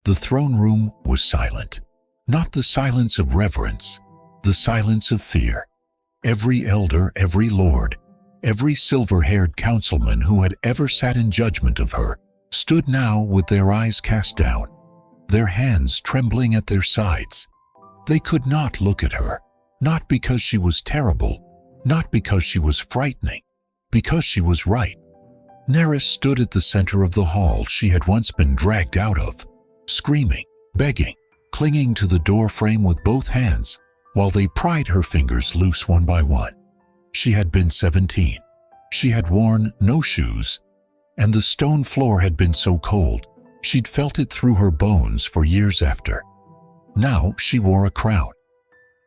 The throne room was silent. Not the silence of reverence, the silence of fear. Every elder, every lord, every silver-haired councilman who had ever sat in judgment of her stood now with their eyes cast down, their hands trembling at their sides. They could not look at her, not because she was terrible, not because she was frightening, because she was right. Nerys stood at the center of the hall she had once been dragged out of, screaming, begging, clinging to the door frame with both hands, while they pried her fingers loose one by one. She had been 17. She had worn no shoes, and the stone floor had been so cold she'd felt it through her bones for years after. Now she wore a crown.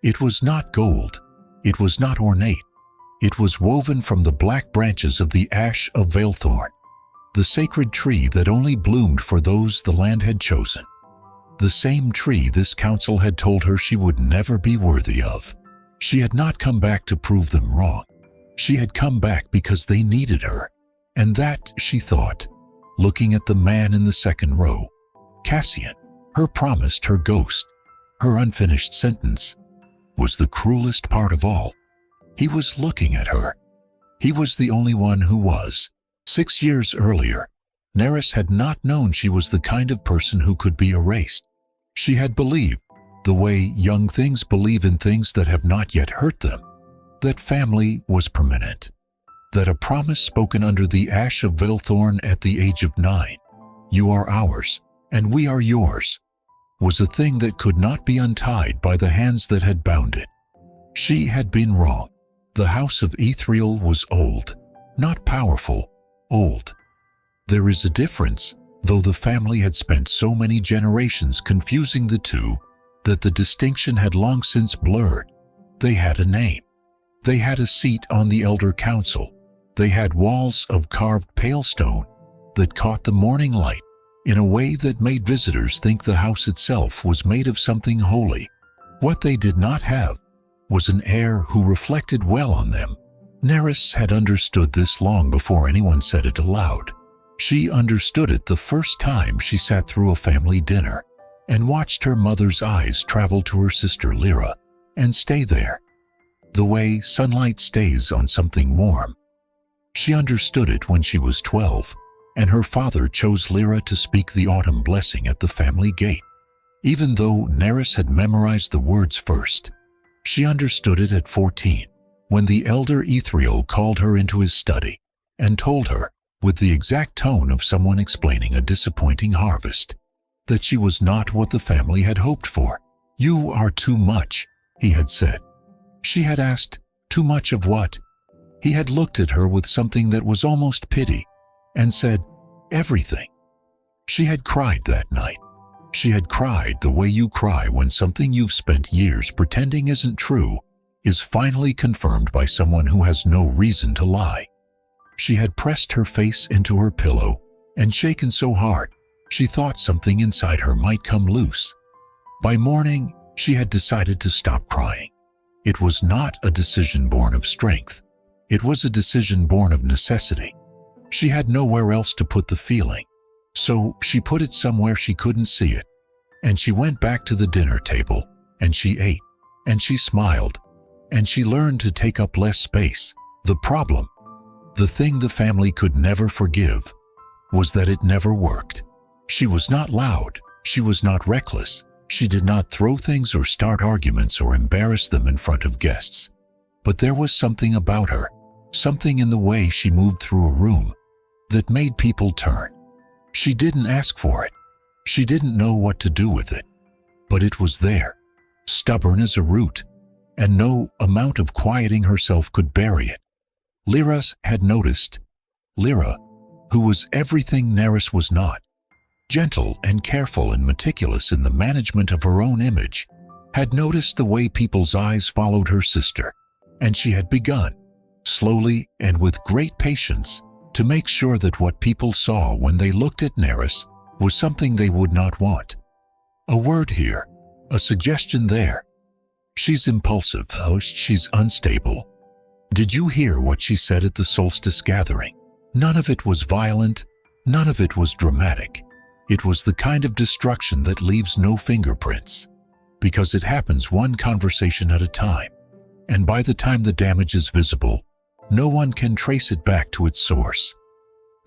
It was not gold. It was not ornate. It was woven from the black branches of the ash of Valethorn, the sacred tree that only bloomed for those the land had chosen. The same tree this council had told her she would never be worthy of. She had not come back to prove them wrong. She had come back because they needed her. And that, she thought, looking at the man in the second row, Cassian, her promised, her ghost, her unfinished sentence, was the cruelest part of all. He was looking at her. He was the only one who was. 6 years earlier, Nerys had not known she was the kind of person who could be erased. She had believed, the way young things believe in things that have not yet hurt them, that family was permanent, that a promise spoken under the ash of Valethorn at the age of 9, "You are ours, and we are yours," was a thing that could not be untied by the hands that had bound it. She had been wrong. The house of Ithriel was old, not powerful, old. There is a difference, though the family had spent so many generations confusing the two that the distinction had long since blurred. They had a name. They had a seat on the elder council. They had walls of carved pale stone that caught the morning light in a way that made visitors think the house itself was made of something holy. What they did not have was an heir who reflected well on them. Nerys had understood this long before anyone said it aloud. She understood it the first time she sat through a family dinner and watched her mother's eyes travel to her sister Lyra and stay there, the way sunlight stays on something warm. She understood it when she was 12, and her father chose Lyra to speak the autumn blessing at the family gate. Even though Nerys had memorized the words first, she understood it at 14, when the elder Ithriel called her into his study and told her, with the exact tone of someone explaining a disappointing harvest, that she was not what the family had hoped for. "You are too much," he had said. She had asked, "Too much of what?" He had looked at her with something that was almost pity and said, "Everything." She had cried that night. She had cried the way you cry when something you've spent years pretending isn't true is finally confirmed by someone who has no reason to lie. She had pressed her face into her pillow and shaken so hard she thought something inside her might come loose. By morning, she had decided to stop crying. It was not a decision born of strength. It was a decision born of necessity. She had nowhere else to put the feeling, so she put it somewhere she couldn't see it. And she went back to the dinner table, and she ate, and she smiled, and she learned to take up less space. The problem, the thing the family could never forgive, was that it never worked. She was not loud. She was not reckless. She did not throw things or start arguments or embarrass them in front of guests. But there was something about her, something in the way she moved through a room, that made people turn. She didn't ask for it. She didn't know what to do with it. But it was there, stubborn as a root, and no amount of quieting herself could bury it. Lyra had noticed. Lyra, who was everything Nerys was not, gentle and careful and meticulous in the management of her own image, had noticed the way people's eyes followed her sister, and she had begun, slowly and with great patience, to make sure that what people saw when they looked at Nerys was something they would not want. A word here, a suggestion there. She's impulsive, oh, she's unstable. Did you hear what she said at the solstice gathering? None of it was violent, none of it was dramatic. It was the kind of destruction that leaves no fingerprints, because it happens one conversation at a time, and by the time the damage is visible, no one can trace it back to its source.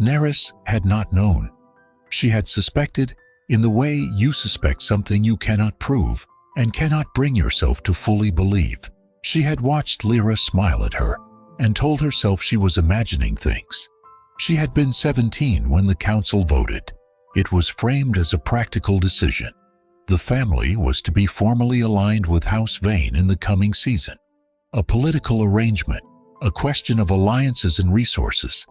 Nerys had not known. She had suspected, in the way you suspect something you cannot prove and cannot bring yourself to fully believe. She had watched Lyra smile at her and told herself she was imagining things. She had been 17 when the council voted. It was framed as a practical decision. The family was to be formally aligned with House Vane in the coming season. A political arrangement, a question of alliances and resources.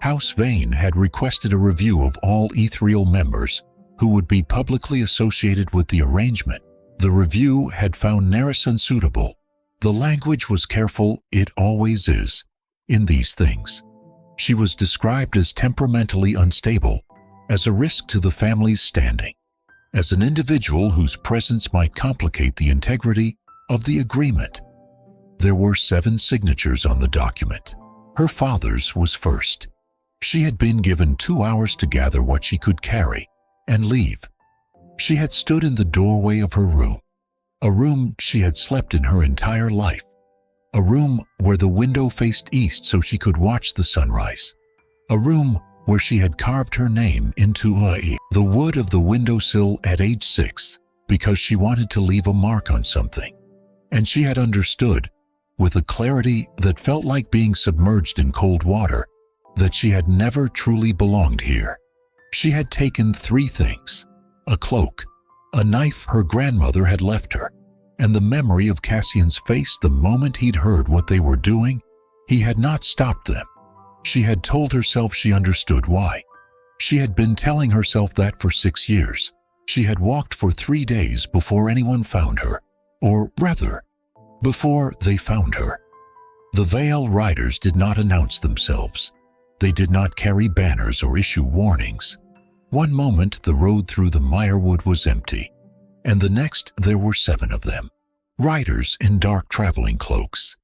House Vane had requested a review of all ethereal members who would be publicly associated with the arrangement. The review had found Nerys unsuitable. The language was careful, it always is, in these things. She was described as temperamentally unstable, as a risk to the family's standing, as an individual whose presence might complicate the integrity of the agreement. There were 7 signatures on the document. Her father's was first. She had been given 2 hours to gather what she could carry and leave. She had stood in the doorway of her room, a room she had slept in her entire life, a room where the window faced east so she could watch the sunrise, a room where she had carved her name into the wood of the windowsill at age 6 because she wanted to leave a mark on something. And she had understood, with a clarity that felt like being submerged in cold water, that she had never truly belonged here. She had taken 3 things: a cloak, a knife her grandmother had left her, and the memory of Cassian's face the moment he'd heard what they were doing. He had not stopped them. She had told herself she understood why. She had been telling herself that for 6 years. She had walked for 3 days before anyone found her, or rather, before they found her. The Vale Riders did not announce themselves. They did not carry banners or issue warnings. One moment the road through the Mirewood was empty, and the next there were 7 of them, riders in dark traveling cloaks,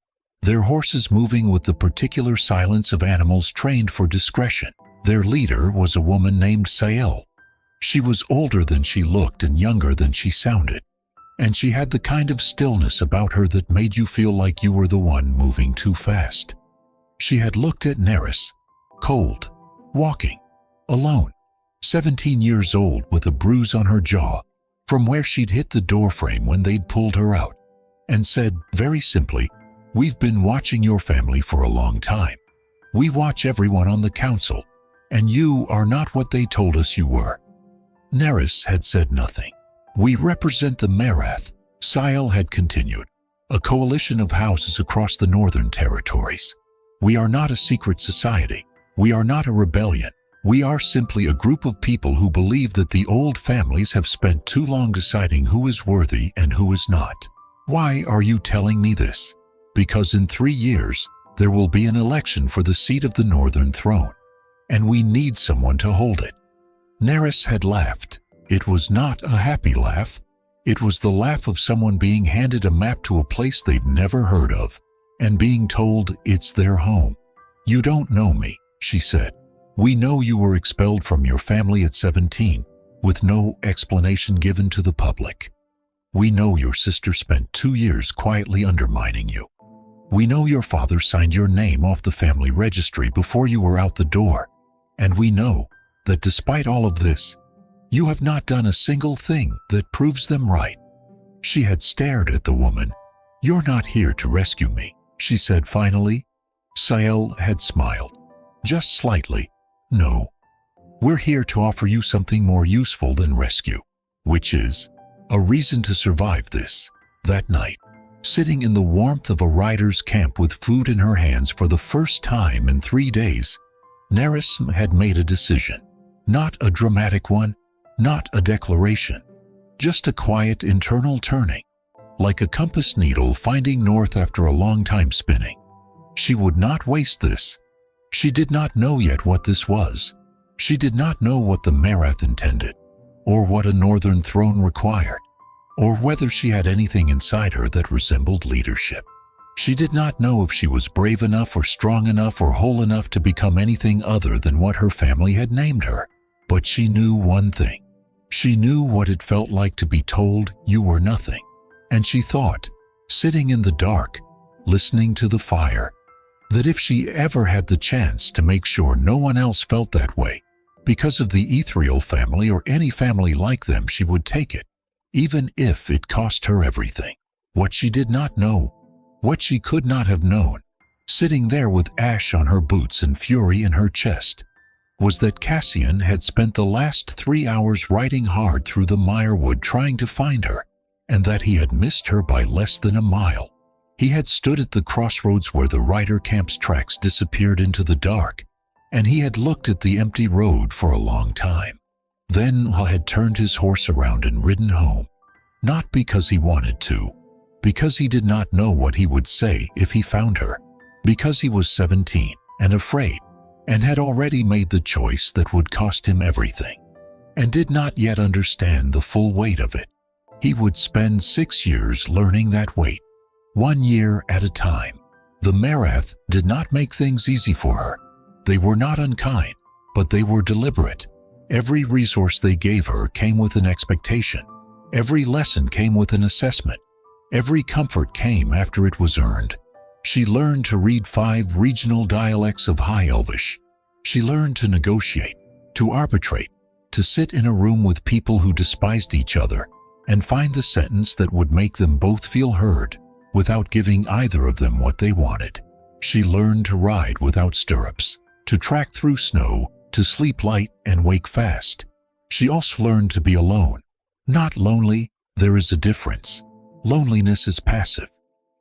their horses moving with the particular silence of animals trained for discretion. Their leader was a woman named Sael. She was older than she looked and younger than she sounded, and she had the kind of stillness about her that made you feel like you were the one moving too fast. She had looked at Nerys, cold, walking, alone, 17 years old with a bruise on her jaw from where she'd hit the doorframe when they'd pulled her out, and said very simply, "We've been watching your family for a long time. We watch everyone on the council, and you are not what they told us you were." Nerys had said nothing. "We represent the Merath," Sael had continued, "a coalition of houses across the northern territories. We are not a secret society. We are not a rebellion. We are simply a group of people who believe that the old families have spent too long deciding who is worthy and who is not. Why are you telling me this? Because in 3 years, there will be an election for the seat of the Northern Throne, and we need someone to hold it." Nerys had laughed. It was not a happy laugh. It was the laugh of someone being handed a map to a place they've never heard of, and being told it's their home. "You don't know me," she said. "We know you were expelled from your family at 17, with no explanation given to the public. We know your sister spent 2 years quietly undermining you. We know your father signed your name off the family registry before you were out the door. And we know that despite all of this, you have not done a single thing that proves them right." She had stared at the woman. "You're not here to rescue me," she said finally. Sael had smiled, just slightly. "No, we're here to offer you something more useful than rescue, which is a reason to survive this." That night, sitting in the warmth of a rider's camp with food in her hands for the first time in 3 days, Nerys had made a decision. Not a dramatic one, not a declaration, just a quiet internal turning, like a compass needle finding north after a long time spinning. She would not waste this. She did not know yet what this was. She did not know what the Merath intended, or what a Northern Throne required, or whether she had anything inside her that resembled leadership. She did not know if she was brave enough or strong enough or whole enough to become anything other than what her family had named her. But she knew one thing. She knew what it felt like to be told you were nothing. And she thought, sitting in the dark, listening to the fire, that if she ever had the chance to make sure no one else felt that way, because of the ethereal family or any family like them, she would take it, even if it cost her everything. What she did not know, what she could not have known, sitting there with ash on her boots and fury in her chest, was that Cassian had spent the last 3 hours riding hard through the Mirewood trying to find her, and that he had missed her by less than a mile. He had stood at the crossroads where the rider camp's tracks disappeared into the dark, and he had looked at the empty road for a long time. Then had turned his horse around and ridden home, not because he wanted to, because he did not know what he would say if he found her, because he was 17 and afraid, and had already made the choice that would cost him everything, and did not yet understand the full weight of it. He would spend 6 years learning that weight, 1 year at a time. The Nerys did not make things easy for her. They were not unkind, but they were deliberate. Every resource they gave her came with an expectation. Every lesson came with an assessment. Every comfort came after it was earned. She learned to read 5 regional dialects of High Elvish. She learned to negotiate, to arbitrate, to sit in a room with people who despised each other and find the sentence that would make them both feel heard, without giving either of them what they wanted. She learned to ride without stirrups, to track through snow, to sleep light and wake fast. She also learned to be alone. Not lonely, there is a difference. Loneliness is passive.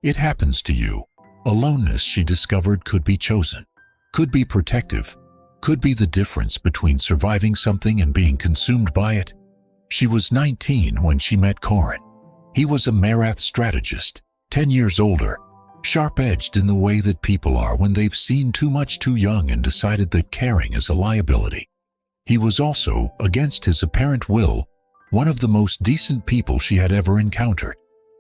It happens to you. Aloneness, she discovered, could be chosen, could be protective, could be the difference between surviving something and being consumed by it. She was 19 when she met Corin. He was a Nerys strategist, 10 years older, sharp-edged in the way that people are when they've seen too much too young and decided that caring is a liability. He was also, against his apparent will, one of the most decent people she had ever encountered.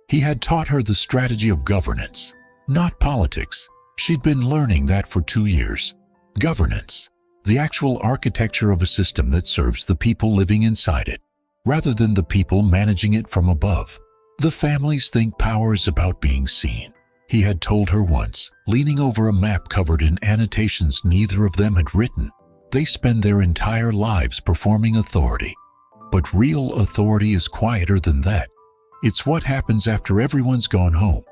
He had taught her the strategy of governance, not politics. She'd been learning that for 2 years. Governance, the actual architecture of a system that serves the people living inside it, rather than the people managing it from above. The families think power is about being seen, he had told her once, leaning over a map covered in annotations neither of them had written. They spend their entire lives performing authority. But real authority is quieter than that. It's what happens after everyone's gone home.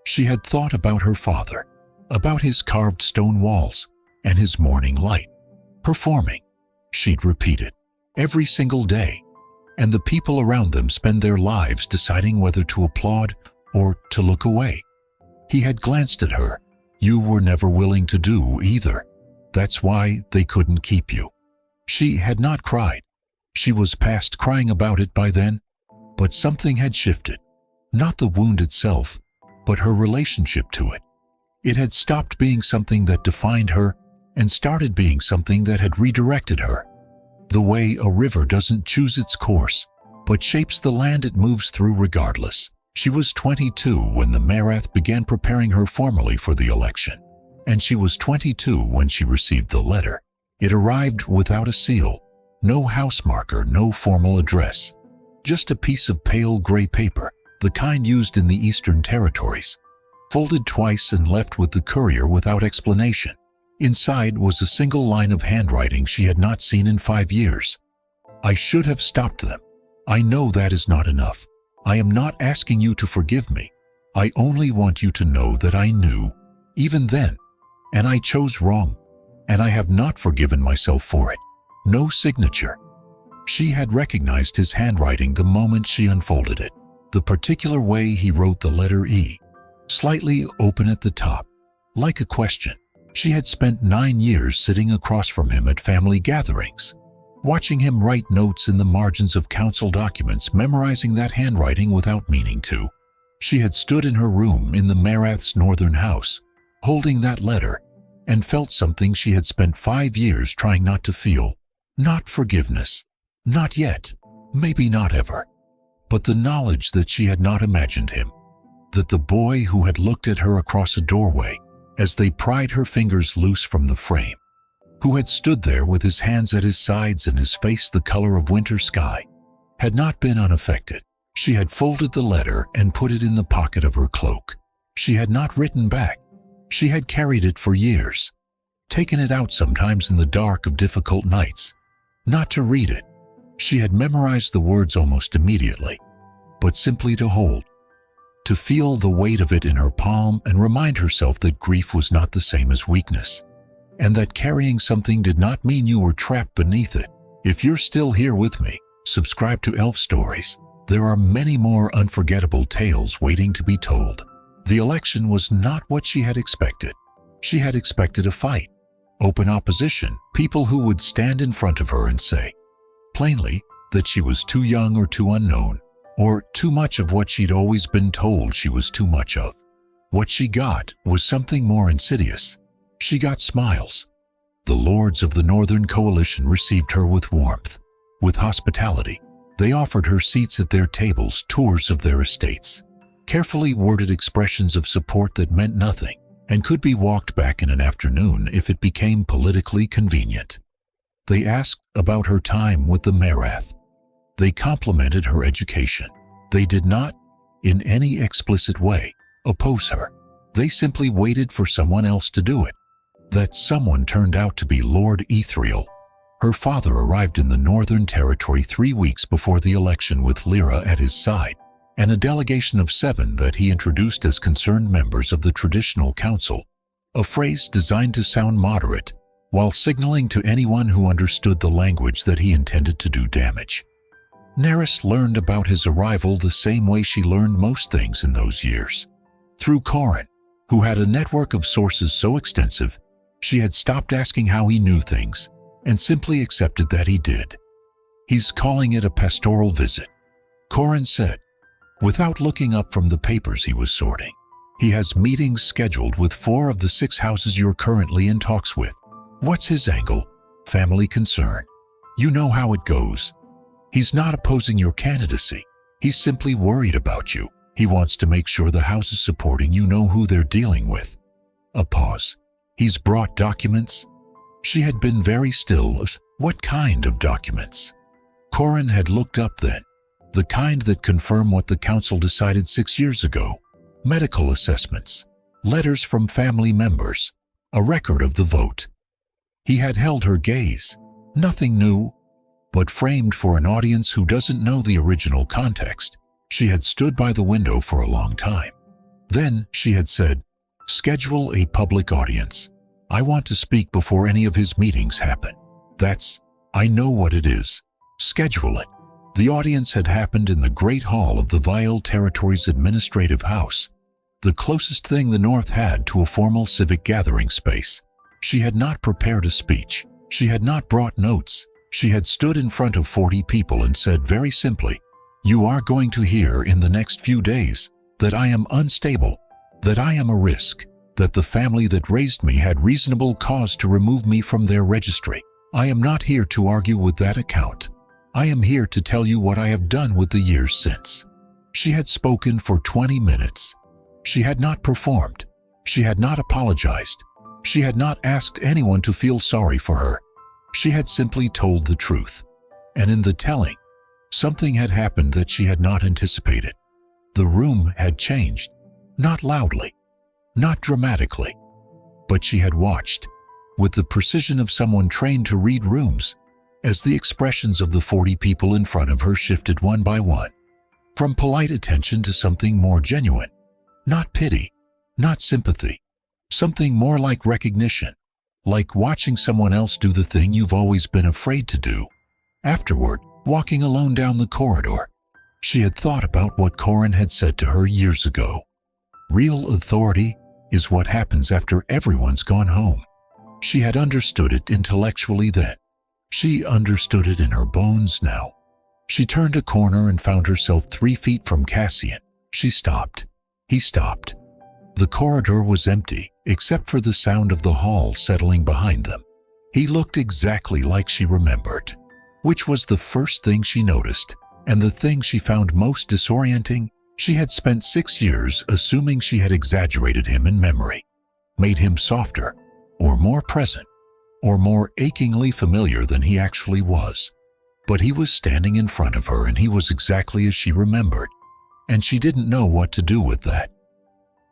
She had thought about her father, about his carved stone walls and his morning light. Performing, she'd repeat it, every single day. And the people around them spend their lives deciding whether to applaud or to look away. He had glanced at her. You were never willing to do either. That's why they couldn't keep you. She had not cried. She was past crying about it by then. But something had shifted. Not the wound itself, but her relationship to it. It had stopped being something that defined her and started being something that had redirected her. The way a river doesn't choose its course, but shapes the land it moves through regardless. She was 22 when the Nerys began preparing her formally for the election, and she was 22 when she received the letter. It arrived without a seal, no house marker, no formal address, just a piece of pale gray paper, the kind used in the Eastern Territories, folded twice and left with the courier without explanation. Inside was a single line of handwriting she had not seen in 5 years. I should have stopped them. I know that is not enough. I am not asking you to forgive me. I only want you to know that I knew, even then, and I chose wrong, and I have not forgiven myself for it. No signature. She had recognized his handwriting the moment she unfolded it, the particular way he wrote the letter E, slightly open at the top, like a question. She had spent 9 years sitting across from him at family gatherings, watching him write notes in the margins of council documents, memorizing that handwriting without meaning to. She had stood in her room in the Nerys' northern house, holding that letter, and felt something she had spent 5 years trying not to feel. Not forgiveness. Not yet. Maybe not ever. But the knowledge that she had not imagined him. That the boy who had looked at her across a doorway, as they pried her fingers loose from the frame, who had stood there with his hands at his sides and his face the color of winter sky, had not been unaffected. She had folded the letter and put it in the pocket of her cloak. She had not written back. She had carried it for years, taken it out sometimes in the dark of difficult nights, not to read it. She had memorized the words almost immediately, but simply to hold, to feel the weight of it in her palm and remind herself that grief was not the same as weakness, and that carrying something did not mean you were trapped beneath it. If you're still here with me, subscribe to Elf Stories. There are many more unforgettable tales waiting to be told. The election was not what she had expected. She had expected a fight, open opposition, people who would stand in front of her and say, plainly, that she was too young or too unknown, or too much of what she'd always been told she was too much of. What she got was something more insidious. She got smiles. The lords of the Northern Coalition received her with warmth, with hospitality. They offered her seats at their tables, tours of their estates, carefully worded expressions of support that meant nothing and could be walked back in an afternoon if it became politically convenient. They asked about her time with the Merath. They complimented her education. They did not, in any explicit way, oppose her. They simply waited for someone else to do it. That someone turned out to be Lord Ethriel. Her father arrived in the Northern Territory 3 weeks before the election with Lyra at his side, and a delegation of 7 that he introduced as concerned members of the Traditional Council, a phrase designed to sound moderate, while signaling to anyone who understood the language that he intended to do damage. Nerys learned about his arrival the same way she learned most things in those years, through Corin, who had a network of sources so extensive she had stopped asking how he knew things and simply accepted that he did. "He's calling it a pastoral visit," Corin said, without looking up from the papers he was sorting. "He has meetings scheduled with 4 of the 6 houses you're currently in talks with. What's his angle? Family concern. You know how it goes. He's not opposing your candidacy. He's simply worried about you. He wants to make sure the houses supporting you know who they're dealing with." A pause. "He's brought documents?" She had been very still. What kind of documents? Corin had looked up then. The kind that confirm what the council decided 6 years ago. Medical assessments, letters from family members, a record of the vote. He had held her gaze. Nothing new, but framed for an audience who doesn't know the original context. She had stood by the window for a long time. Then she had said, "Schedule a public audience. I want to speak before any of his meetings happen." I know what it is. Schedule it. The audience had happened in the Great Hall of the Vile Territory's Administrative House, the closest thing the North had to a formal civic gathering space. She had not prepared a speech. She had not brought notes. She had stood in front of 40 people and said very simply, "You are going to hear in the next few days that I am unstable, that I am a risk, that the family that raised me had reasonable cause to remove me from their registry. I am not here to argue with that account. I am here to tell you what I have done with the years since." She had spoken for 20 minutes. She had not performed. She had not apologized. She had not asked anyone to feel sorry for her. She had simply told the truth. And in the telling, something had happened that she had not anticipated. The room had changed. Not loudly, not dramatically, but she had watched, with the precision of someone trained to read rooms, as the expressions of the 40 people in front of her shifted one by one, from polite attention to something more genuine. Not pity, not sympathy, something more like recognition, like watching someone else do the thing you've always been afraid to do. Afterward, walking alone down the corridor, she had thought about what Corin had said to her years ago. Real authority is what happens after everyone's gone home. She had understood it intellectually then. She understood it in her bones now. She turned a corner and found herself 3 feet from Cassian. She stopped. He stopped. The corridor was empty, except for the sound of the hall settling behind them. He looked exactly like she remembered, which was the first thing she noticed, and the thing she found most disorienting. She had spent 6 years assuming she had exaggerated him in memory, made him softer or more present. or more achingly familiar than he actually was. But he was standing in front of her and he was exactly as she remembered, and she didn't know what to do with that.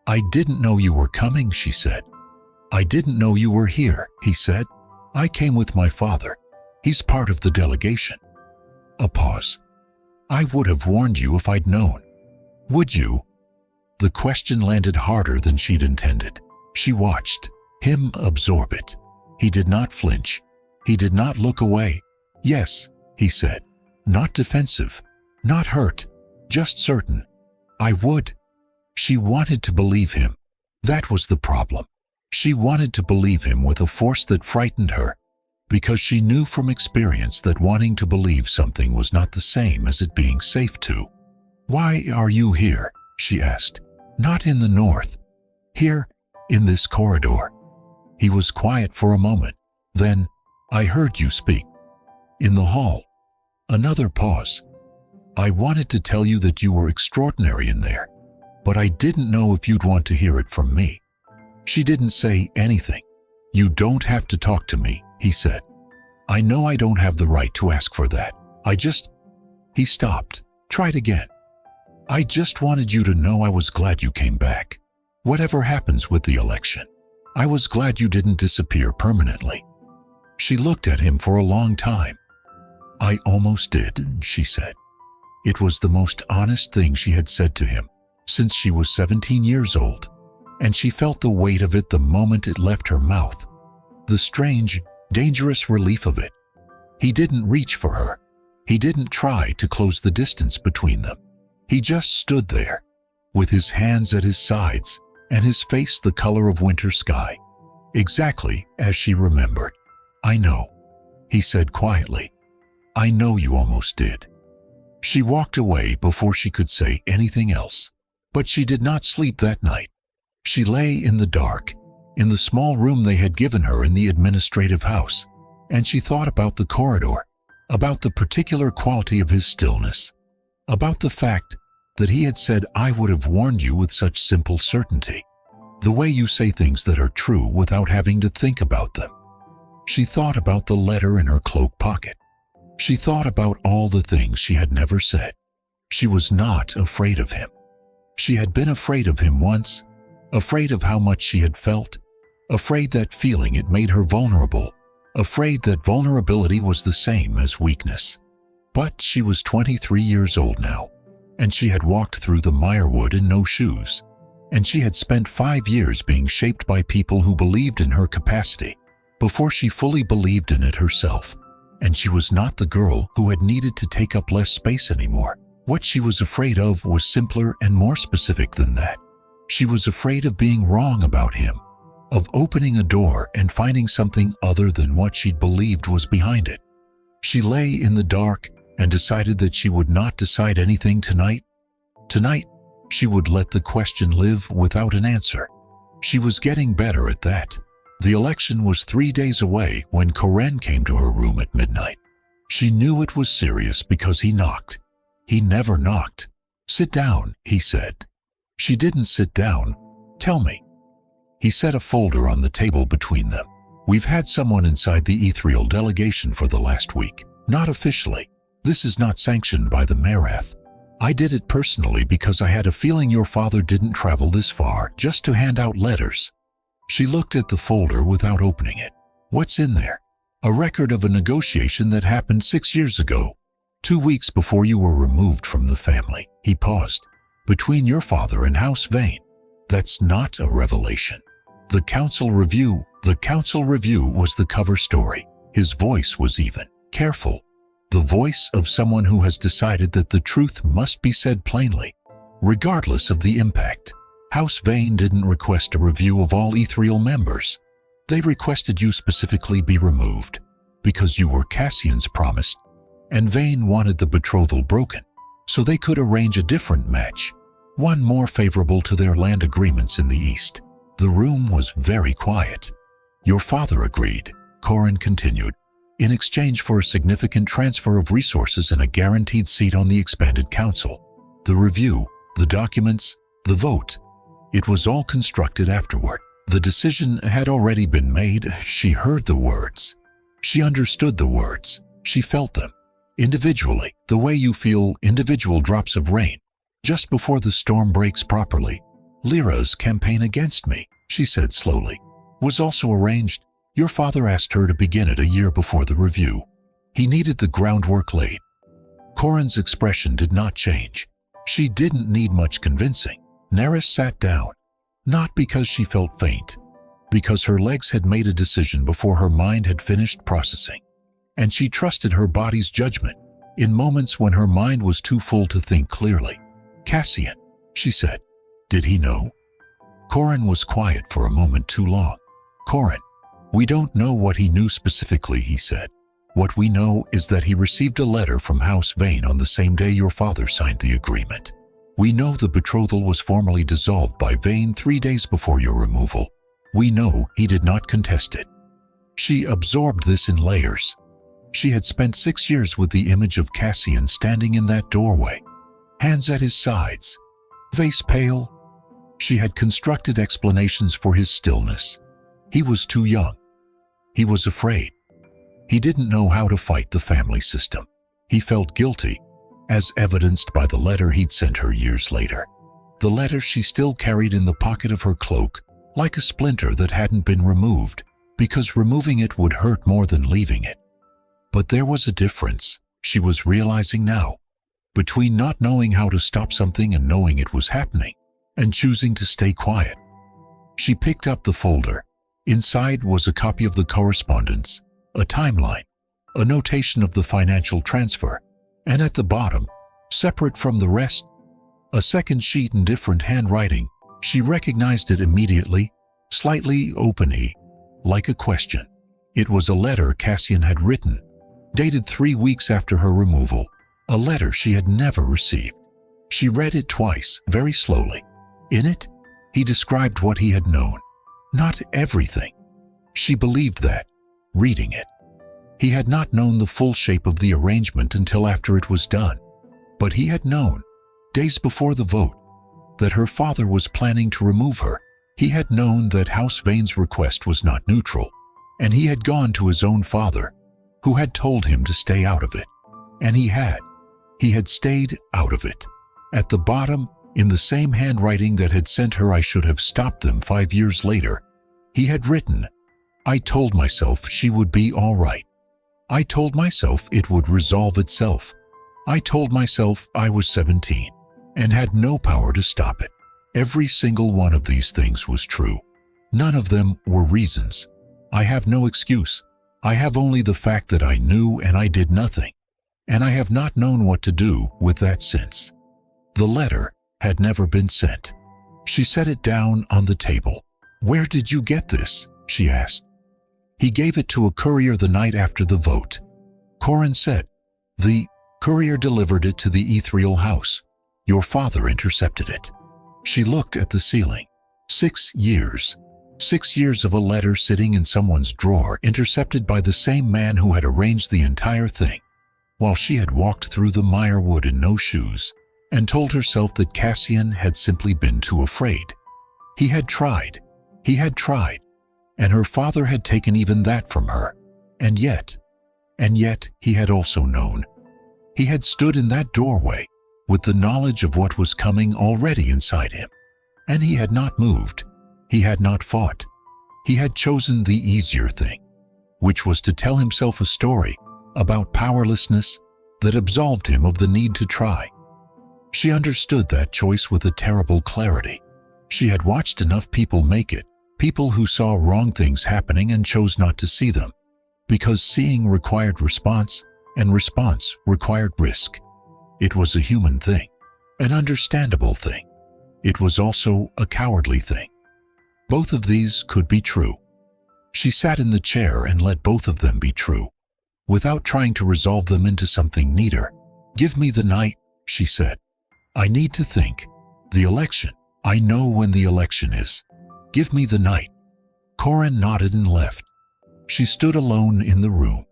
"I didn't know you were coming," she said. "I didn't know you were here," he said. "I came with my father. He's part of the delegation." A pause. "I would have warned you if I'd known." "Would you?" The question landed harder than she'd intended. She watched him absorb it. He did not flinch. He did not look away. "Yes," he said, not defensive, not hurt, just certain. "I would." She wanted to believe him. That was the problem. She wanted to believe him with a force that frightened her, because she knew from experience that wanting to believe something was not the same as it being safe to. "Why are you here?" she asked. "Not in the north. Here, in this corridor." He was quiet for a moment. Then, "I heard you speak." "In the hall." Another pause. "I wanted to tell you that you were extraordinary in there, but I didn't know if you'd want to hear it from me." She didn't say anything. "You don't have to talk to me," he said. "I know I don't have the right to ask for that. I just—" He stopped. "Tried again. I just wanted you to know I was glad you came back. Whatever happens with the election, I was glad you didn't disappear permanently." She looked at him for a long time. "I almost did," she said. It was the most honest thing she had said to him since she was 17 years old, and she felt the weight of it the moment it left her mouth. The strange, dangerous relief of it. He didn't reach for her. He didn't try to close the distance between them. He just stood there, with his hands at his sides and his face the color of winter sky, exactly as she remembered. "I know," he said quietly. "I know you almost did." She walked away before she could say anything else, but she did not sleep that night. She lay in the dark, in the small room they had given her in the administrative house, and she thought about the corridor, about the particular quality of his stillness, about the fact that he had said, "I would have warned you," with such simple certainty, the way you say things that are true without having to think about them. She thought about the letter in her cloak pocket. She thought about all the things she had never said. She was not afraid of him. She had been afraid of him once, afraid of how much she had felt, afraid that feeling it made her vulnerable, afraid that vulnerability was the same as weakness. But she was 23 years old now, and she had walked through the Mirewood in no shoes, and she had spent 5 years being shaped by people who believed in her capacity before she fully believed in it herself. And she was not the girl who had needed to take up less space anymore. What she was afraid of was simpler and more specific than that. She was afraid of being wrong about him, of opening a door and finding something other than what she'd believed was behind it. She lay in the dark and decided that she would not decide anything tonight. Tonight, she would let the question live without an answer. She was getting better at that. The election was 3 days away when Koren came to her room at midnight. She knew it was serious because he knocked. He never knocked. "Sit down," he said. She didn't sit down. "Tell me." He set a folder on the table between them. "We've had someone inside the ethereal delegation for the last week. Not officially. This is not sanctioned by the Merath. I did it personally because I had a feeling your father didn't travel this far just to hand out letters." She looked at the folder without opening it. "What's in there?" "A record of a negotiation that happened 6 years ago, 2 weeks before you were removed from the family." He paused. "Between your father and House Vane. That's not a revelation. The council review was the cover story." His voice was even, careful. The voice of someone who has decided that the truth must be said plainly, regardless of the impact. House Vane didn't request a review of all ethereal members. They requested you specifically be removed, because you were Cassian's promised, and Vane wanted the betrothal broken, so they could arrange a different match, one more favorable to their land agreements in the east. The room was very quiet. "Your father agreed," Koren continued, "in exchange for a significant transfer of resources and a guaranteed seat on the expanded council. The review, the documents, the vote, it was all constructed afterward. The decision had already been made. She heard the words. She understood the words. She felt them. Individually, the way you feel individual drops of rain, just before the storm breaks properly. Lyra's campaign against me, she said slowly, was also arranged. Your father asked her to begin it a year before the review. He needed the groundwork laid. Corin's expression did not change. She didn't need much convincing. Nerys sat down, not because she felt faint, because her legs had made a decision before her mind had finished processing. And she trusted her body's judgment in moments when her mind was too full to think clearly. Cassian, she said. Did he know? Corin was quiet for a moment too long. Corin, we don't know what he knew specifically, he said. What we know is that he received a letter from House Vane on the same day your father signed the agreement. We know the betrothal was formally dissolved by Vane 3 days before your removal. We know he did not contest it. She absorbed this in layers. She had spent 6 years with the image of Cassian standing in that doorway, hands at his sides, face pale. She had constructed explanations for his stillness. He was too young. He was afraid. He didn't know how to fight the family system. He felt guilty, as evidenced by the letter he'd sent her years later. The letter she still carried in the pocket of her cloak, like a splinter that hadn't been removed, because removing it would hurt more than leaving it. But there was a difference, she was realizing now, between not knowing how to stop something and knowing it was happening, and choosing to stay quiet. She picked up the folder. Inside was a copy of the correspondence, a timeline, a notation of the financial transfer, and at the bottom, separate from the rest, a second sheet in different handwriting. She recognized it immediately, slightly open-y, like a question. It was a letter Cassian had written, dated 3 weeks after her removal, a letter she had never received. She read it twice, very slowly. In it, he described what he had known. Not everything. She believed that, reading it. He had not known the full shape of the arrangement until after it was done. But he had known, days before the vote, that her father was planning to remove her. He had known that House Vane's request was not neutral, and he had gone to his own father, who had told him to stay out of it. And he had stayed out of it. At the bottom, in the same handwriting that had sent her I should have stopped them 5 years later, he had written, I told myself she would be all right. I told myself it would resolve itself. I told myself I was 17 and had no power to stop it. Every single one of these things was true. None of them were reasons. I have no excuse. I have only the fact that I knew and I did nothing. And I have not known what to do with that since. The letter had never been sent. She set it down on the table. Where did you get this? She asked. He gave it to a courier the night after the vote. Corin said. The courier delivered it to the ethereal house. Your father intercepted it. She looked at the ceiling. 6 years. 6 years of a letter sitting in someone's drawer, intercepted by the same man who had arranged the entire thing, while she had walked through the Mirewood in no shoes, and told herself that Cassian had simply been too afraid. He had tried, and her father had taken even that from her. And yet he had also known. He had stood in that doorway, with the knowledge of what was coming already inside him. And he had not moved. He had not fought. He had chosen the easier thing, which was to tell himself a story about powerlessness that absolved him of the need to try. She understood that choice with a terrible clarity. She had watched enough people make it, people who saw wrong things happening and chose not to see them, because seeing required response, and response required risk. It was a human thing, an understandable thing. It was also a cowardly thing. Both of these could be true. She sat in the chair and let both of them be true, without trying to resolve them into something neater. Give me the night, she said. I need to think. The election. I know when the election is. Give me the night. Corin nodded and left. She stood alone in the room,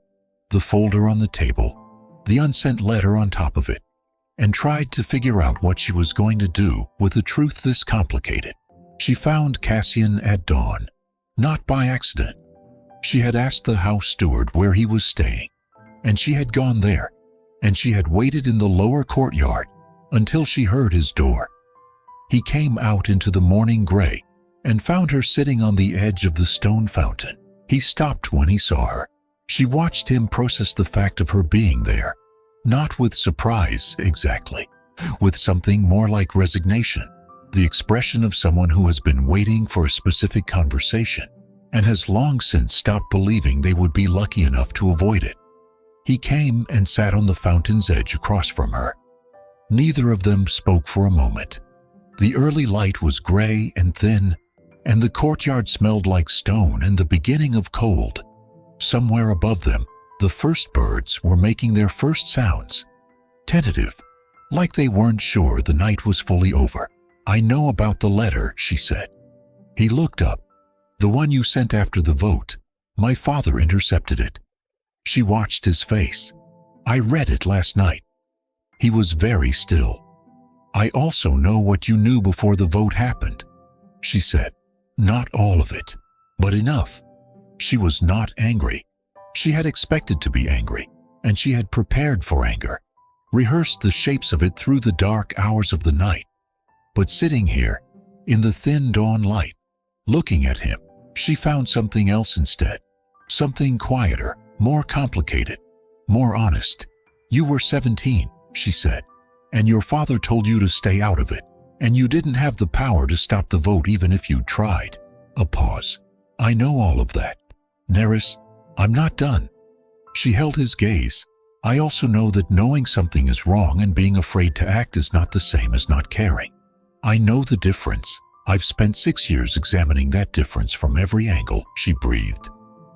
the folder on the table, the unsent letter on top of it, and tried to figure out what she was going to do with a truth this complicated. She found Cassian at dawn, not by accident. She had asked the house steward where he was staying, and she had gone there, and she had waited in the lower courtyard until she heard his door. He came out into the morning gray and found her sitting on the edge of the stone fountain. He stopped when he saw her. She watched him process the fact of her being there, not with surprise exactly, with something more like resignation, the expression of someone who has been waiting for a specific conversation and has long since stopped believing they would be lucky enough to avoid it. He came and sat on the fountain's edge across from her. Neither of them spoke for a moment. The early light was gray and thin, and the courtyard smelled like stone and the beginning of cold. Somewhere above them, the first birds were making their first sounds, tentative, like they weren't sure the night was fully over. "I know about the letter," she said. He looked up. "The one you sent after the vote. My father intercepted it." She watched his face. "I read it last night." He was very still. "I also know what you knew before the vote happened," she said. "Not all of it, but enough." She was not angry. She had expected to be angry, and she had prepared for anger, rehearsed the shapes of it through the dark hours of the night. But sitting here, in the thin dawn light, looking at him, she found something else instead, something quieter, more complicated, more honest. "You were 17, she said, "and your father told you to stay out of it, and you didn't have the power to stop the vote even if you tried." A pause. "I know all of that. Nerys, I'm not done." She held his gaze. "I also know that knowing something is wrong and being afraid to act is not the same as not caring. I know the difference. I've spent 6 years examining that difference from every angle," she breathed.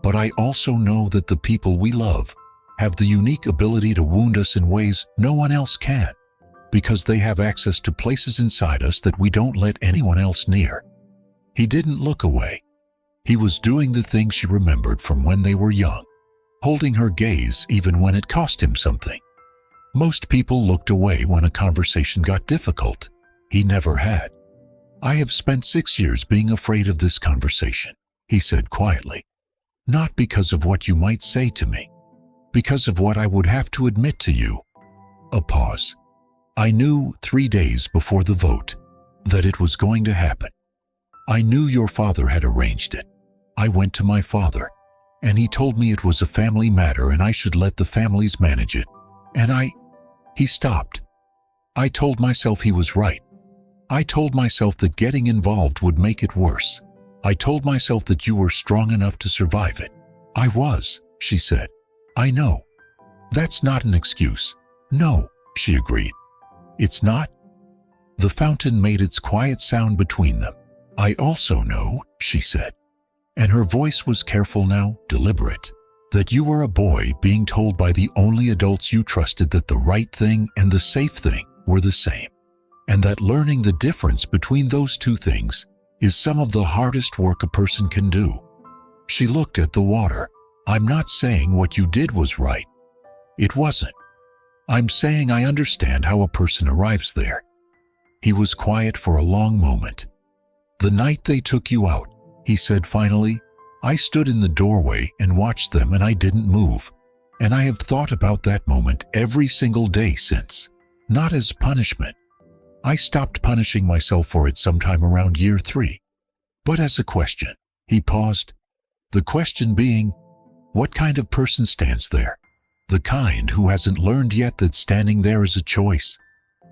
"But I also know that the people we love have the unique ability to wound us in ways no one else can, because they have access to places inside us that we don't let anyone else near." He didn't look away. He was doing the thing she remembered from when they were young, holding her gaze even when it cost him something. Most people looked away when a conversation got difficult. He never had. "I have spent 6 years being afraid of this conversation," he said quietly. "Not because of what you might say to me, because of what I would have to admit to you." A pause. "I knew 3 days before the vote that it was going to happen. I knew your father had arranged it. I went to my father, and he told me it was a family matter and I should let the families manage it. And He stopped. "I told myself he was right. I told myself that getting involved would make it worse. I told myself that you were strong enough to survive it." "I was," she said. "I know. That's not an excuse." "No," she agreed. "It's not?" The fountain made its quiet sound between them. "I also know," she said, and her voice was careful now, deliberate, "that you were a boy being told by the only adults you trusted that the right thing and the safe thing were the same, and that learning the difference between those two things is some of the hardest work a person can do." She looked at the water. "I'm not saying what you did was right. It wasn't. I'm saying I understand how a person arrives there." He was quiet for a long moment. "The night they took you out," he said finally, "I stood in the doorway and watched them and I didn't move. And I have thought about that moment every single day since. Not as punishment. I stopped punishing myself for it sometime around year 3. But as a question." He paused. "The question being, what kind of person stands there? The kind who hasn't learned yet that standing there is a choice,"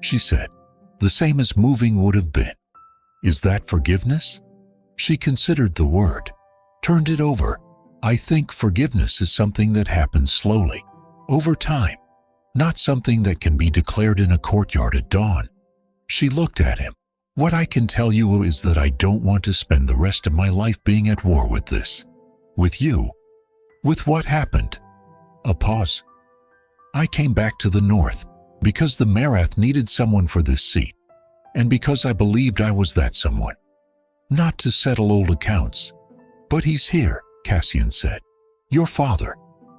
she said, "the same as moving would have been. Is that forgiveness?" She considered the word, turned it over. "I think forgiveness is something that happens slowly, over time, not something that can be declared in a courtyard at dawn." She looked at him. "What I can tell you is that I don't want to spend the rest of my life being at war with this. With you. With what happened." A pause. "I came back to the north because the Marath needed someone for this seat, and because I believed I was that someone. Not to settle old accounts. But he's here," Cassian said. "Your father.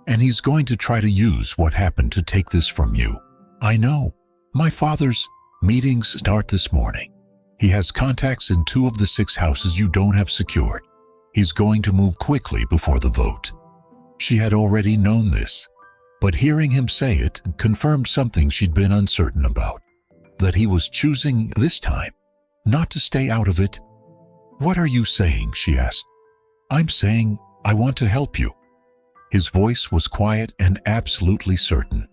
And he's going to try to use what happened to take this from you." "I know. My father's meetings start this morning. He has contacts in 2 of the 6 houses you don't have secured. He's going to move quickly before the vote. She had already known this, but hearing him say it confirmed something she'd been uncertain about, that he was choosing this time not to stay out of it. "What are you saying?" she asked. "I'm saying I want to help you." His voice was quiet and absolutely certain.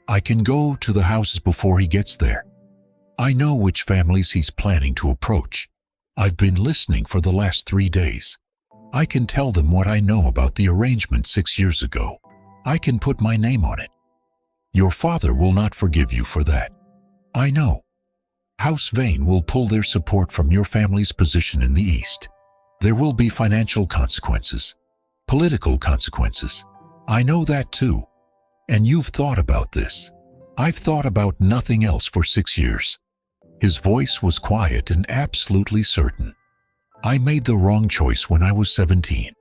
"I can go to the houses before he gets there. I know which families he's planning to approach. I've been listening for the last 3 days. I can tell them what I know about the arrangement 6 years ago. I can put my name on it. Your father will not forgive you for that. I know. House Vane will pull their support from your family's position in the East. There will be financial consequences, political consequences. I know that too. And you've thought about this. I've thought about nothing else for 6 years." His voice was quiet and absolutely certain. "I made the wrong choice when I was 17.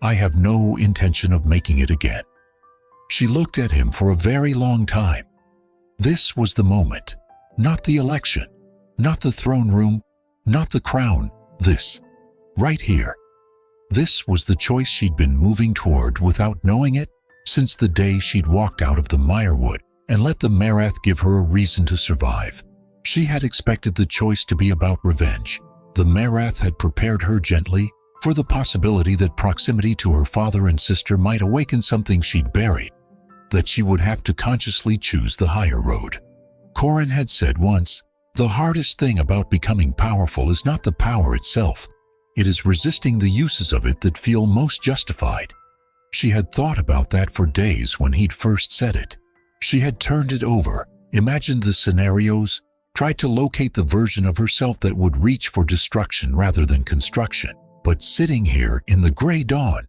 I have no intention of making it again." She looked at him for a very long time. This was the moment. Not the election, not the throne room, not the crown. This. Right here. This was the choice she'd been moving toward without knowing it since the day she'd walked out of the Mirewood and let the Nerys give her a reason to survive. She had expected the choice to be about revenge. The Nerys had prepared her gently for the possibility that proximity to her father and sister might awaken something she'd buried, that she would have to consciously choose the higher road. Corin had said once, "The hardest thing about becoming powerful is not the power itself. It is resisting the uses of it that feel most justified." She had thought about that for days when he'd first said it. She had turned it over, imagined the scenarios, tried to locate the version of herself that would reach for destruction rather than construction. But sitting here in the gray dawn,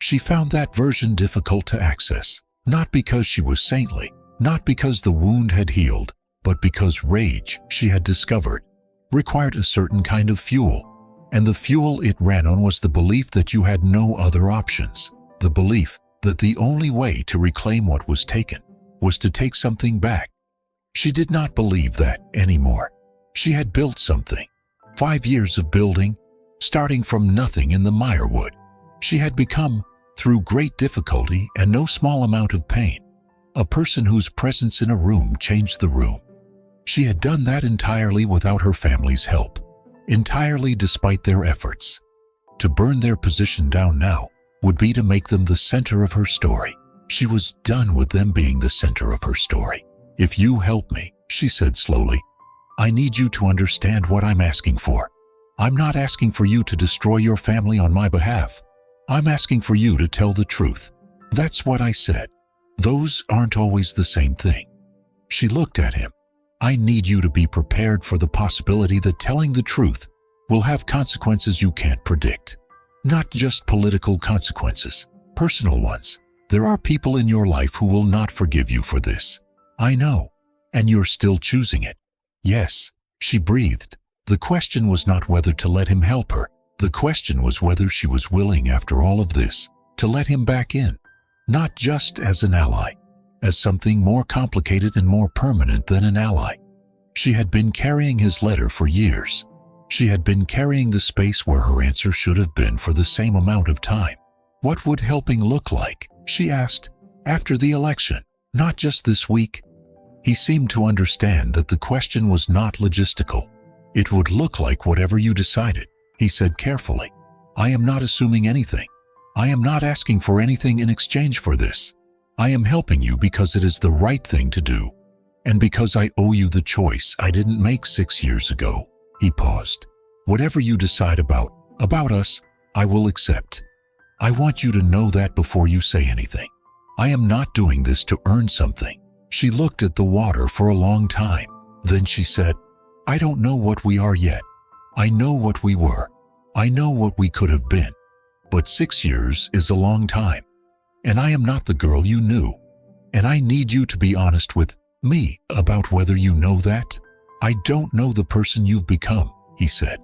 she found that version difficult to access. Not because she was saintly, not because the wound had healed, but because rage, she had discovered, required a certain kind of fuel. And the fuel it ran on was the belief that you had no other options. The belief that the only way to reclaim what was taken was to take something back. She did not believe that anymore. She had built something. 5 years of building, starting from nothing in the Mirewood. She had become, through great difficulty and no small amount of pain, a person whose presence in a room changed the room. She had done that entirely without her family's help, entirely despite their efforts. To burn their position down now would be to make them the center of her story. She was done with them being the center of her story. "If you help me," she said slowly, "I need you to understand what I'm asking for. I'm not asking for you to destroy your family on my behalf. I'm asking for you to tell the truth." That's what I said. Those aren't always the same thing. She looked at him. "I need you to be prepared for the possibility that telling the truth will have consequences you can't predict. Not just political consequences, personal ones. There are people in your life who will not forgive you for this. I know, and you're still choosing it." "Yes," she breathed. The question was not whether to let him help her. The question was whether she was willing, after all of this, to let him back in. Not just as an ally, as something more complicated and more permanent than an ally. She had been carrying his letter for years. She had been carrying the space where her answer should have been for the same amount of time. What would helping look like, she asked, after the election, not just this week? He seemed to understand that the question was not logistical. "It would look like whatever you decided," he said carefully. "I am not assuming anything. I am not asking for anything in exchange for this. I am helping you because it is the right thing to do, and because I owe you the choice I didn't make 6 years ago." He paused. "Whatever you decide about us, I will accept. I want you to know that before you say anything. I am not doing this to earn something." She looked at the water for a long time. Then she said, "I don't know what we are yet. I know what we were. I know what we could have been. But 6 years is a long time. And I am not the girl you knew. And I need you to be honest with me about whether you know that." "I don't know the person you've become," he said.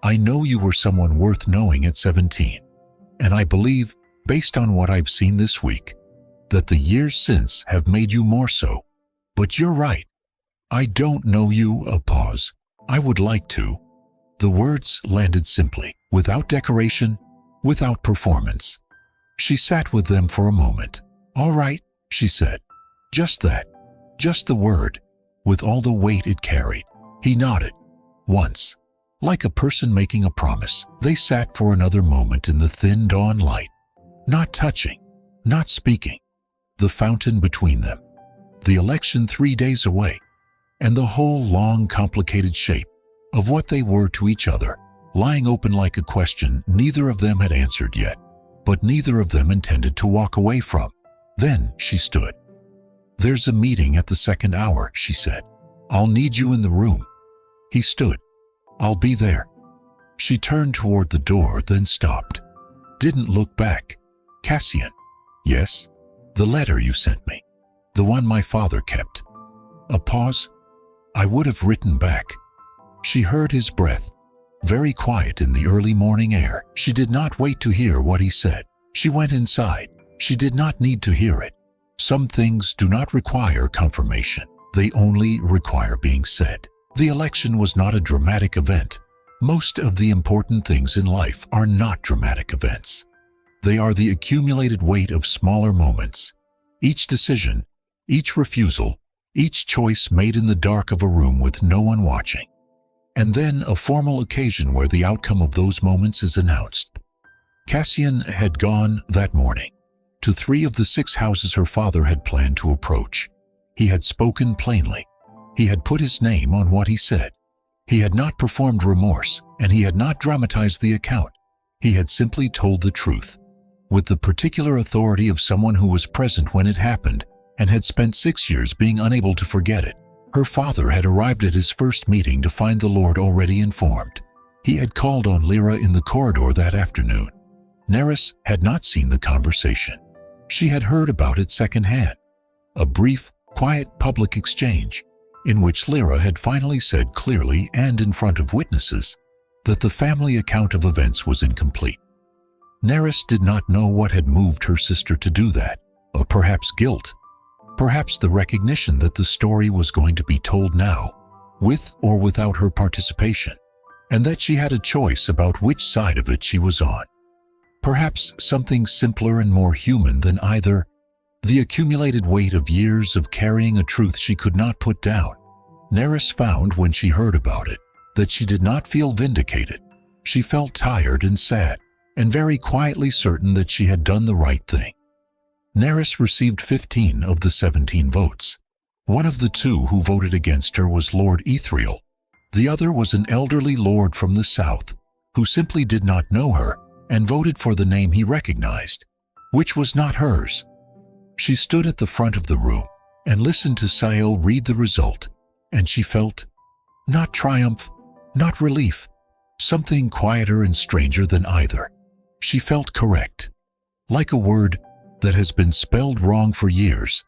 "I know you were someone worth knowing at 17. And I believe, based on what I've seen this week, that the years since have made you more so. But you're right. I don't know you." A pause. "I would like to." The words landed simply, without decoration, without performance. She sat with them for a moment. "All right," she said. Just that. Just the word, with all the weight it carried. He nodded. Once, like a person making a promise, they sat for another moment in the thin dawn light, not touching, not speaking. The fountain between them, the election 3 days away, and the whole long, complicated shape of what they were to each other, lying open like a question neither of them had answered yet, but neither of them intended to walk away from. Then she stood. "There's a meeting at the second hour," she said. "I'll need you in the room." He stood. "I'll be there." She turned toward the door, then stopped. Didn't look back. "Cassian." "Yes?" "The letter you sent me. The one my father kept." A pause. "I would have written back." She heard his breath, very quiet in the early morning air. She did not wait to hear what he said. She went inside. She did not need to hear it. Some things do not require confirmation. They only require being said. The election was not a dramatic event. Most of the important things in life are not dramatic events. They are the accumulated weight of smaller moments. Each decision, each refusal, each choice made in the dark of a room with no one watching. And then a formal occasion where the outcome of those moments is announced. Cassian had gone that morning to 3 of the 6 houses her father had planned to approach. He had spoken plainly. He had put his name on what he said. He had not performed remorse, and he had not dramatized the account. He had simply told the truth, with the particular authority of someone who was present when it happened and had spent 6 years being unable to forget it. Her father had arrived at his first meeting to find the Lord already informed. He had called on Lyra in the corridor that afternoon. Nerys had not seen the conversation. She had heard about it secondhand. A brief, quiet public exchange in which Lyra had finally said clearly and in front of witnesses that the family account of events was incomplete. Nerys did not know what had moved her sister to do that, or perhaps guilt, perhaps the recognition that the story was going to be told now, with or without her participation, and that she had a choice about which side of it she was on. Perhaps something simpler and more human than either, the accumulated weight of years of carrying a truth she could not put down. Nerys found when she heard about it that she did not feel vindicated. She felt tired and sad, and very quietly certain that she had done the right thing. Nerys received 15 of the 17 votes. One of the 2 who voted against her was Lord Ethriel. The other was an elderly lord from the south, who simply did not know her and voted for the name he recognized, which was not hers. She stood at the front of the room and listened to Sael read the result, and she felt, not triumph, not relief, something quieter and stranger than either. She felt correct, like a word that has been spelled wrong for years,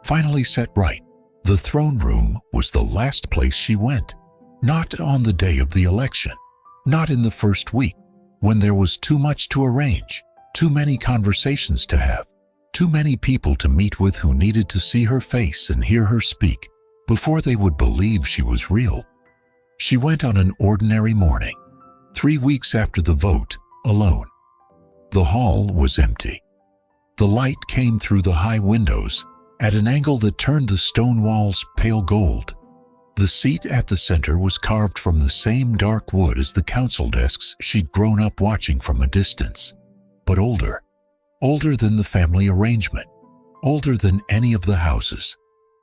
finally set right. The throne room was the last place she went, not on the day of the election, not in the first week, when there was too much to arrange, too many conversations to have, too many people to meet with who needed to see her face and hear her speak before they would believe she was real. She went on an ordinary morning, 3 weeks after the vote, alone. The hall was empty. The light came through the high windows at an angle that turned the stone walls pale gold. The seat at the center was carved from the same dark wood as the council desks she'd grown up watching from a distance, but older. Older than the family arrangement, older than any of the houses,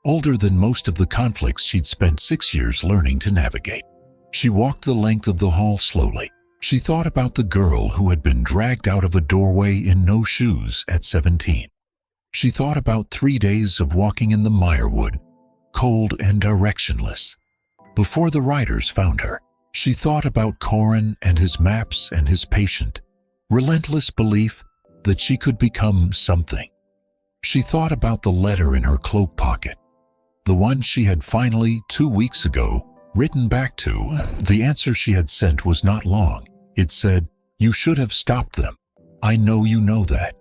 older than most of the conflicts she'd spent 6 years learning to navigate. She walked the length of the hall slowly. She thought about the girl who had been dragged out of a doorway in no shoes at 17. She thought about 3 days of walking in the Mirewood, cold and directionless, before the riders found her. She thought about Corin and his maps and his patient, relentless belief that she could become something. She thought about the letter in her cloak pocket, the one she had finally, 2 weeks ago, written back to. The answer she had sent was not long. It said, "You should have stopped them. I know you know that.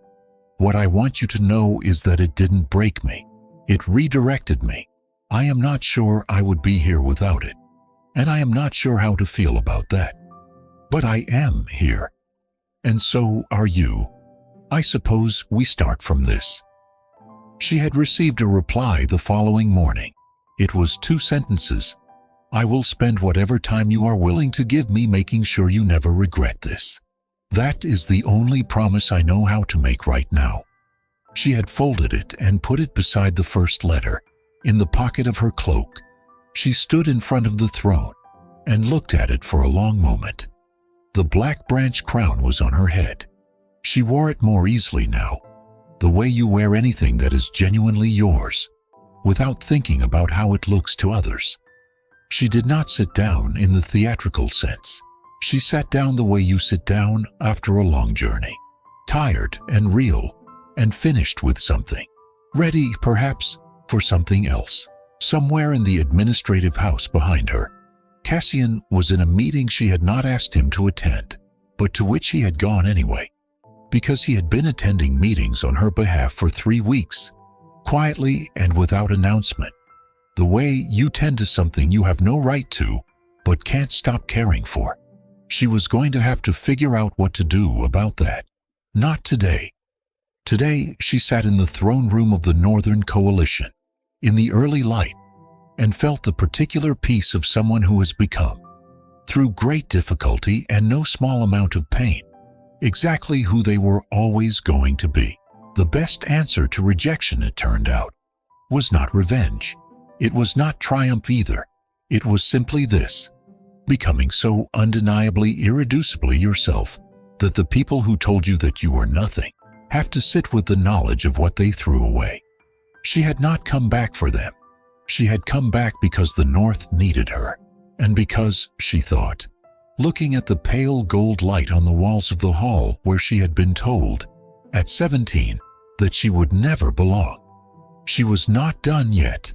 What I want you to know is that it didn't break me. It redirected me. I am not sure I would be here without it. And I am not sure how to feel about that." But I am here. And so are you. I suppose we start from this. She had received a reply the following morning. It was 2 sentences. I will spend whatever time you are willing to give me making sure you never regret this. That is the only promise I know how to make right now. She had folded it and put it beside the first letter, in the pocket of her cloak. She stood in front of the throne and looked at it for a long moment. The black branch crown was on her head. She wore it more easily now, the way you wear anything that is genuinely yours, without thinking about how it looks to others. She did not sit down in the theatrical sense. She sat down the way you sit down after a long journey, tired and real, and finished with something, ready, perhaps, for something else. Somewhere in the administrative house behind her, Cassian was in a meeting she had not asked him to attend, but to which he had gone anyway, because he had been attending meetings on her behalf for 3 weeks, quietly and without announcement, the way you tend to something you have no right to, but can't stop caring for. She was going to have to figure out what to do about that. Not today. Today, she sat in the throne room of the Northern Coalition, in the early light, and felt the particular peace of someone who has become, through great difficulty and no small amount of pain, exactly who they were always going to be. The best answer to rejection, it turned out, was not revenge. It was not triumph either. It was simply this: becoming so undeniably, irreducibly yourself that the people who told you that you were nothing have to sit with the knowledge of what they threw away. She had not come back for them. She had come back because the North needed her, and because, she thought, looking at the pale gold light on the walls of the hall where she had been told, at 17, that she would never belong. She was not done yet.